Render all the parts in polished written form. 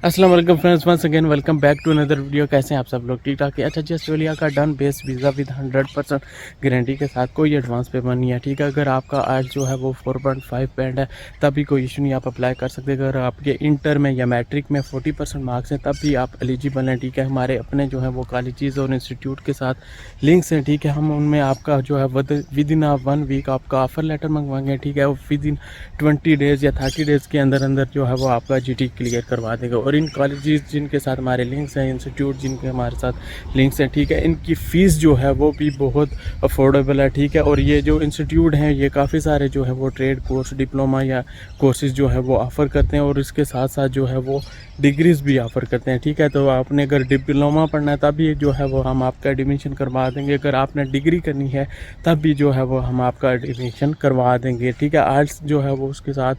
अस्सलाम वालेकुम friends, once again welcome back to another video. कैसे हैं आप सब लोग? ठीक ठाक है। अच्छा जी, ऑस्ट्रेलिया का डन बेस वीज़ा विद 100% गारंटी के साथ कोई एडवांस पेमेंट नहीं है। ठीक है, अगर आपका आज जो है वो 4.5 बैंड है तब भी कोई इशू नहीं, आप अप्लाई कर सकते। अगर आपके इंटर में या मैट्रिक में 40% मार्क्स हैं तब भी आप एलिजिबल हैं। ठीक है, हमारे अपने जो है वो कॉलेजेस और इंस्टीट्यूट के साथ लिंक्स हैं। ठीक है, हम उनमें आपका जो है विद इन 1 वीक आपका ऑफर लेटर मंगवाएंगे। ठीक है, विद इन 20 डेज़ या 30 डेज़ के अंदर अंदर जो है वो आपका GT क्लियर करवा देगा। और इन कॉलेजेस जिनके साथ हमारे लिंक्स हैं, इंस्टीट्यूट जिनके हमारे साथ लिंक्स हैं, ठीक है, इनकी फ़ीस जो है वो भी बहुत अफोर्डेबल है। ठीक है, और ये जो इंस्टीट्यूट हैं ये काफ़ी सारे जो है वो ट्रेड कोर्स, डिप्लोमा या कोर्सेज़ जो है वो ऑफ़र करते हैं और इसके साथ साथ जो है वो डिग्रीज़ भी ऑफ़र करते हैं। ठीक है, तो आपने अगर डिप्लोमा पढ़ना है तब भी जो है वो हम आपका एडमिशन करवा देंगे। अगर आपने डिग्री करनी है तब भी जो है वो हम आपका एडमिशन करवा देंगे। ठीक है, आर्ट्स जो है वो उसके साथ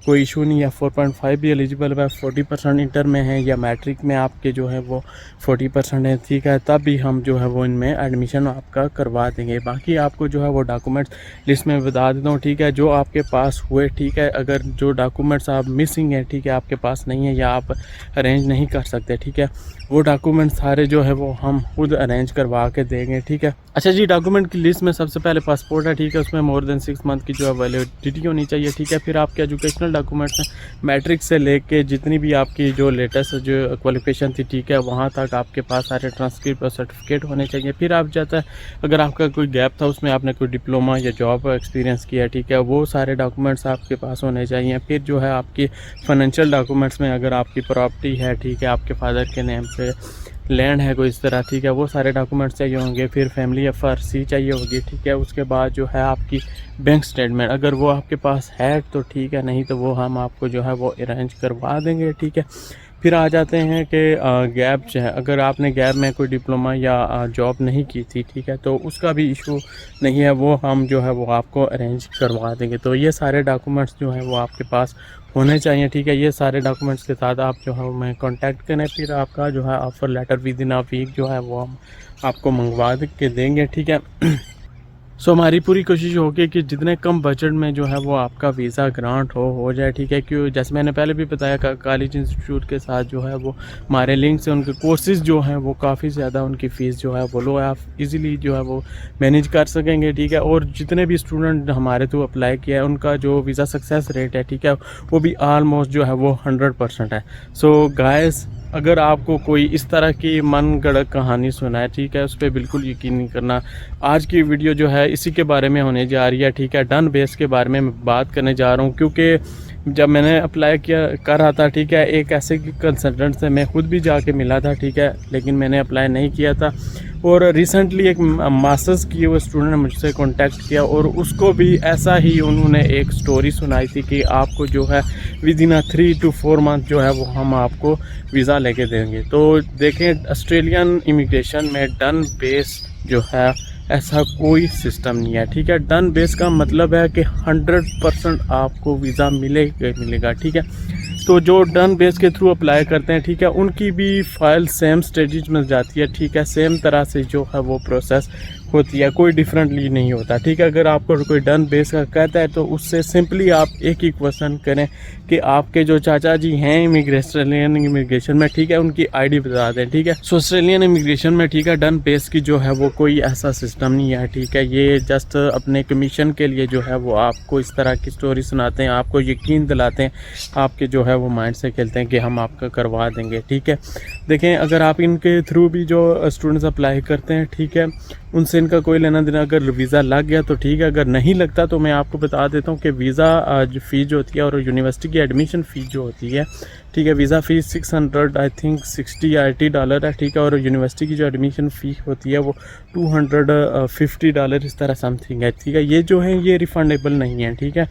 कोई इशू नहीं है। 4.5 भी एलिजिबल है, 40% इंटर में है या मैट्रिक में आपके जो है वो 40% है। ठीक है, तब भी हम जो है वो इनमें एडमिशन आपका करवा देंगे। बाकी आपको जो है वो डॉक्यूमेंट्स लिस्ट में बता देता हूँ। ठीक है, जो आपके पास हुए, ठीक है, अगर जो डॉक्यूमेंट्स आप मिसिंग है, ठीक है, आपके पास नहीं है या आप अरेंज नहीं कर सकते, ठीक है, वो डॉक्यूमेंट सारे जो है वो हम खुद अरेंज करवा के देंगे। ठीक है, अच्छा जी, डॉक्यूमेंट की लिस्ट में सबसे पहले पासपोर्ट है। ठीक है, उसमें मोर देन 6 मंथ की जो है वैलिडिटी होनी चाहिए। ठीक है, फिर आपके एजुकेशनल डॉक्यूमेंट्स हैं, मैट्रिक से लेके जितनी भी आपकी जो लेटेस्ट जो क्वालिफिकेशन थी, ठीक है, वहाँ तक आपके पास सारे ट्रांसक्रिप्ट और सर्टिफिकेट होने चाहिए। फिर आप जाता है अगर आपका कोई गैप था उसमें आपने कोई डिप्लोमा या जॉब एक्सपीरियंस किया, ठीक है, वो सारे डॉक्यूमेंट्स आपके पास होने चाहिए। फिर जो है आपकी फाइनेंशियल डॉक्यूमेंट्स में अगर आपकी प्रॉपर्टी है, ठीक है, आपके फादर के नेम पे लैंड है कोई इस तरह, ठीक है, वो सारे डॉक्यूमेंट्स चाहिए होंगे। फिर फैमिली FRC चाहिए होगी। ठीक है, उसके बाद जो है आपकी बैंक स्टेटमेंट, अगर वो आपके पास है तो ठीक है, नहीं तो वो हम आपको जो है वो अरेंज करवा देंगे। ठीक है, फिर आ जाते हैं कि गैप जो है, अगर आपने गैप में कोई डिप्लोमा या जॉब नहीं की थी, ठीक है, तो उसका भी इशू नहीं है, वो हम जो है वो आपको अरेंज करवा देंगे। तो ये सारे डॉक्यूमेंट्स जो हैं वो आपके पास होने चाहिए। ठीक है, ये सारे डॉक्यूमेंट्स के साथ आप जो है हमें कांटेक्ट करें, फिर आपका जो है offer letter within a week जो है वो हम आपको मंगवा के देंगे। ठीक है, सो हमारी पूरी कोशिश होगी कि जितने कम बजट में जो है वो आपका वीज़ा ग्रांट हो जाए। ठीक है, क्यों, जैसे मैंने पहले भी बताया, कॉलेज इंस्टीट्यूट के साथ जो है वो हमारे लिंक से उनके कोर्सेज़ जो हैं वो काफ़ी ज़्यादा उनकी फ़ीस जो है वो लो है, आप इजीली जो है वो मैनेज कर सकेंगे। ठीक है, और जितने भी स्टूडेंट हमारे थ्रू अप्लाई किया है उनका जो वीज़ा सक्सेस रेट है, ठीक है, वो भी ऑलमोस्ट जो है वो 100% है। सो गाइस, अगर आपको कोई इस तरह की मन गढ़ंत कहानी सुनाए, ठीक है, उस पर बिल्कुल यकीन नहीं करना। आज की वीडियो जो है इसी के बारे में होने जा रही है। ठीक है, डन बेस के बारे में मैं बात करने जा रहा हूँ, क्योंकि जब मैंने अप्लाई किया कर रहा था, ठीक है, एक ऐसे कंसल्टेंट से मैं खुद भी जाके मिला था। ठीक है, लेकिन मैंने अप्लाई नहीं किया था। और रिसेंटली एक मास्टर्स किए हुए स्टूडेंट ने मुझसे कांटेक्ट किया और उसको भी ऐसा ही उन्होंने एक स्टोरी सुनाई थी कि आपको जो है विद इन 3 to 4 मंथ जो है वो हम आपको वीज़ा लेके देंगे। तो देखें, ऑस्ट्रेलियन इमिग्रेशन में डन बेस जो है ऐसा कोई सिस्टम नहीं है। ठीक है, डन बेस का मतलब है कि 100% आपको वीज़ा मिलेगा। ठीक है, तो जो डन बेस के थ्रू अप्लाई करते हैं, ठीक है, उनकी भी फाइल सेम स्टेजेस में जाती है। ठीक है, सेम तरह से जो है वो प्रोसेस होती है, कोई डिफरेंटली नहीं होता। ठीक है, अगर आपको कोई डन बेस का कहता है तो उससे सिंपली आप एक ही क्वेश्चन करें कि आपके जो चाचा जी हैं ऑस्ट्रेलियन इमिग्रेशन में, ठीक है, उनकी ID बता दें। ठीक है, सो ऑस्ट्रेलियन इमिग्रेशन में, ठीक है, डन बेस की जो है वो कोई ऐसा सिस्टम नहीं है। ठीक है, ये जस्ट अपने कमीशन के लिए जो है वो आपको इस तरह की स्टोरी सुनाते हैं, आपको यकीन दिलाते हैं, आपके जो है वो माइंड से खेलते हैं कि हम आपका करवा देंगे। ठीक है, देखें, अगर आप इनके थ्रू भी जो स्टूडेंट्स अप्लाई करते हैं, ठीक है, उनसे इनका कोई लेना देना, अगर वीज़ा लग गया तो ठीक है, अगर नहीं लगता तो मैं आपको बता देता हूँ कि वीज़ा जो फ़ीस जो होती है और यूनिवर्सिटी की एडमिशन फ़ीस जो होती है, ठीक है, वीज़ा फ़ीस 600 आई थिंक 60 या $80 है। ठीक है, और यूनिवर्सिटी की जो एडमिशन फ़ी होती है वो $250 इस तरह समथिंग है। ठीक है, ये जो है ये रिफ़ंडेबल नहीं है। ठीक है,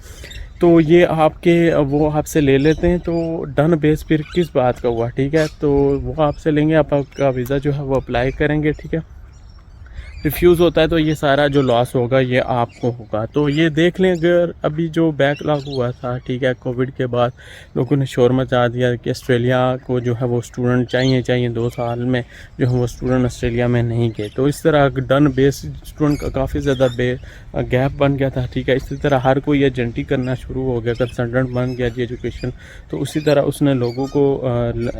तो ये आपके वो आपसे ले लेते हैं। तो डन बेस फिर किस बात का हुआ? ठीक है, तो वो आपसे लेंगे, आपका वीज़ा जो है वो अप्लाई करेंगे। ठीक है, रिफ्यूज़ होता है तो ये सारा जो लॉस होगा ये आपको होगा। तो ये देख लें, अगर अभी जो बैकलॉग हुआ था, ठीक है, कोविड के बाद लोगों ने शोर मचा दिया कि ऑस्ट्रेलिया को जो है वो स्टूडेंट चाहिए 2 साल में जो है वो स्टूडेंट ऑस्ट्रेलिया में नहीं गए। तो इस तरह डन बेस स्टूडेंट का काफ़ी ज़्यादा गैप बन गया था, ठीक है। इसी तरह हर कोई एजेंटी करना शुरू हो गया, कंसल्टेंट बन गया जी एजुकेशन। तो उसी तरह उसने लोगों को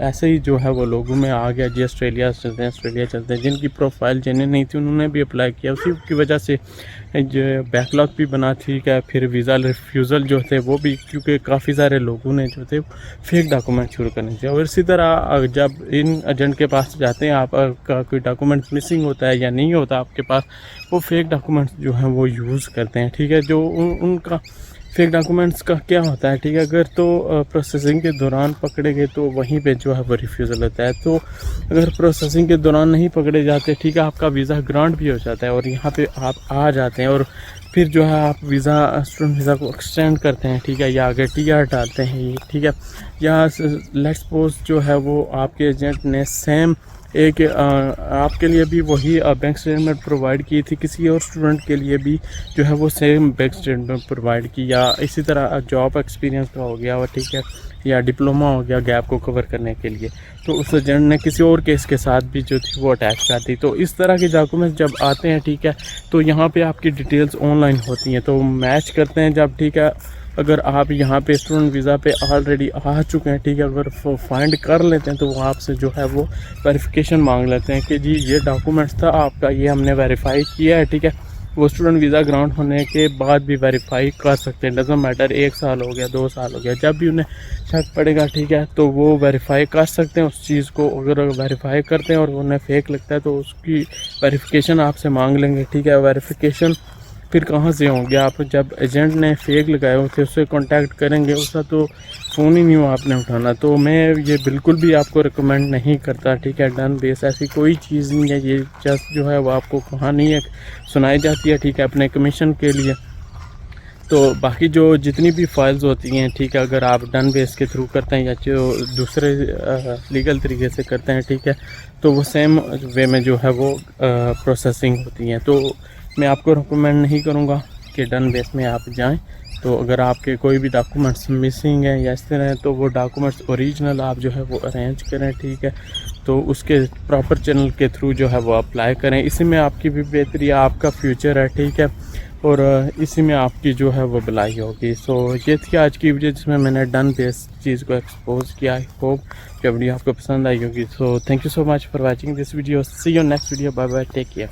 ऐसे ही जो है वो लोगों में आ गया जी ऑस्ट्रेलिया चलते हैं। जिनकी प्रोफाइल जेन्युइन नहीं थी उन्होंने भी अप्लाई किया, उसी की वजह से जो बैकलॉग भी बना, ठीक है। फिर वीज़ा रिफ्यूज़ल जो थे वो भी, क्योंकि काफ़ी सारे लोगों ने जो थे फेक डॉक्यूमेंट शुरू करने थे। और इसी तरह जब इन एजेंट के पास जाते हैं, आपका कोई डॉक्यूमेंट मिसिंग होता है या नहीं होता आपके पास, वो फेक डॉक्यूमेंट्स जो हैं वो यूज़ करते हैं, ठीक है। जो उनका फेक डॉक्यूमेंट्स का क्या होता है, ठीक है, अगर तो प्रोसेसिंग के दौरान पकड़े गए तो वहीं पे जो है वो रिफ्यूज़ल होता है। तो अगर प्रोसेसिंग के दौरान नहीं पकड़े जाते, ठीक है, आपका वीज़ा ग्रांट भी हो जाता है और यहाँ पे आप आ जाते हैं और फिर जो है आप वीज़ा स्टूडेंट वीज़ा को एक्सटेंड करते हैं, ठीक है, या आगे TR डालते हैं, ठीक है। या लेट्स सपोज जो है वो आपके एजेंट ने सेम एक आपके लिए भी वही बैंक स्टेटमेंट प्रोवाइड की थी, किसी और स्टूडेंट के लिए भी जो है वो सेम बैंक स्टेटमेंट प्रोवाइड की, या इसी तरह जॉब एक्सपीरियंस का हो गया, और ठीक है, या डिप्लोमा हो गया गैप को कवर करने के लिए, तो उस एजेंट ने किसी और केस के साथ भी जो थी वो अटैच कर दी। तो इस तरह के डॉक्यूमेंट्स जब आते हैं, ठीक है, तो यहाँ पे आपकी डिटेल्स ऑनलाइन होती हैं, तो मैच करते हैं जब, ठीक है। अगर आप यहाँ पे स्टूडेंट वीज़ा पे ऑलरेडी आ चुके हैं, ठीक है, अगर वो फाइंड कर लेते हैं तो वो आपसे जो है वो वेरिफिकेशन मांग लेते हैं कि जी ये डॉक्यूमेंट्स था आपका, ये हमने वेरीफाई किया है, ठीक है। वो स्टूडेंट वीज़ा ग्रांट होने के बाद भी वेरीफाई कर सकते हैं, डजंट मैटर 1 साल हो गया 2 साल हो गया, जब भी उन्हें शक पड़ेगा, ठीक है, तो वो वेरीफाई कर सकते हैं उस चीज़ को। अगर वेरीफाई करते हैं और उन्हें फेक लगता है तो उसकी वेरिफिकेशन आपसे मांग लेंगे, ठीक है। वेरिफिकेशन फिर कहाँ से होंगे, आप जब एजेंट ने फेक लगाए होते उससे कांटेक्ट करेंगे, उसका तो फ़ोन ही नहीं हो आपने उठाना। तो मैं ये बिल्कुल भी आपको रिकमेंड नहीं करता, ठीक है। डन बेस ऐसी कोई चीज़ नहीं है, ये जस्ट जो है वो आपको कहानी है सुनाई जाती है, ठीक है, अपने कमीशन के लिए। तो बाकी जो जितनी भी फाइल्स होती हैं, ठीक है, अगर आप डन बेस के थ्रू करते हैं या जो दूसरे लीगल तरीके से करते हैं, ठीक है, तो वो सेम वे में जो है वो प्रोसेसिंग होती हैं। तो मैं आपको रिकमेंड नहीं करूँगा कि डन बेस में आप जाएं। तो अगर आपके कोई भी डॉक्यूमेंट्स मिसिंग हैं या इस तरह है, तो वो डॉक्यूमेंट्स ओरिजिनल आप जो है वो अरेंज करें, ठीक है। तो उसके प्रॉपर चैनल के थ्रू जो है वो अप्लाई करें, इसी में आपकी भी बेहतरी है, आपका फ्यूचर है, ठीक है, और इसी में आपकी जो है वो भलाई होगी। सो ये थी आज की वीडियो जिसमें मैंने डन बेस चीज़ को एक्सपोज किया। आई होप कि वीडियो आपको पसंद आई होगी। So thank you so much for watching this video. See you next video. Bye bye, take care.